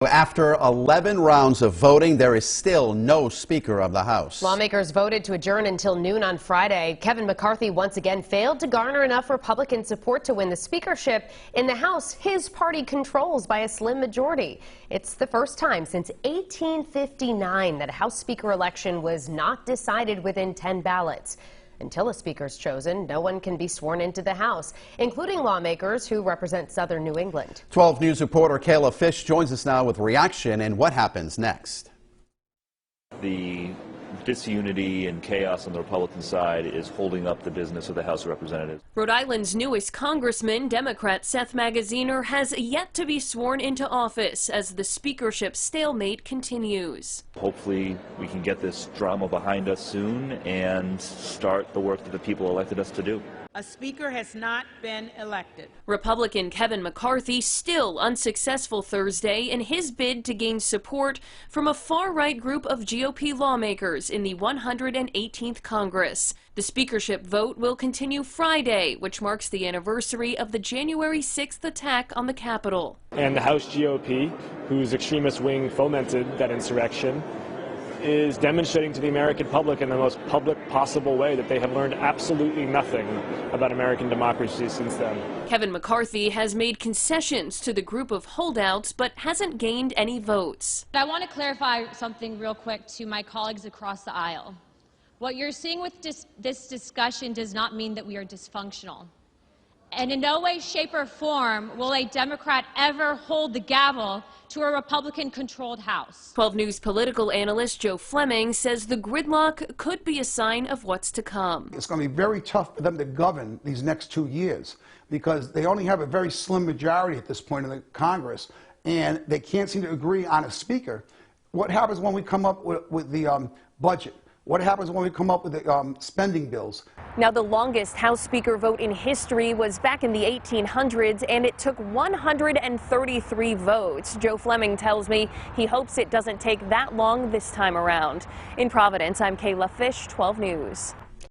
After 11 rounds of voting, there is still no Speaker of the House. Lawmakers voted to adjourn until noon on Friday. Kevin McCarthy once again failed to garner enough Republican support to win the speakership in the House his party controls by a slim majority. It's the first time since 1859 that a House Speaker election was not decided within 10 ballots. Until a speaker is chosen, no one can be sworn into the House, including lawmakers who represent southern New England. 12 News reporter Kayla Fish joins us now with reaction and what happens next. The disunity and chaos on the Republican side is holding up the business of the House of Representatives. Rhode Island's newest congressman, Democrat Seth Magaziner, has yet to be sworn into office as the speakership stalemate continues. Hopefully we can get this drama behind us soon and start the work that the people elected us to do. A speaker has not been elected. Republican Kevin McCarthy still unsuccessful Thursday in his bid to gain support from a far-right group of GOP lawmakers in the 118th Congress. The speakership vote will continue Friday, which marks the anniversary of the January 6th attack on the Capitol. And the House GOP, whose extremist wing fomented that insurrection, is demonstrating to the American public in the most public possible way that they have learned absolutely nothing about American democracy since then. Kevin McCarthy has made concessions to the group of holdouts, but hasn't gained any votes. I want to clarify something real quick to my colleagues across the aisle. What you're seeing with this discussion does not mean that we are dysfunctional. And in no way, shape, or form will a Democrat ever hold the gavel to a Republican-controlled House. 12 News political analyst Joe Fleming says the gridlock could be a sign of what's to come. It's going to be very tough for them to govern these next 2 years because they only have a very slim majority at this point in the Congress, and they can't seem to agree on a speaker. What happens when we come up with the budget? What happens when we come up with the spending bills? Now, the longest House Speaker vote in history was back in the 1800s, and it took 133 votes. Joe Fleming tells me he hopes it doesn't take that long this time around. In Providence, I'm Kayla Fish, 12 News.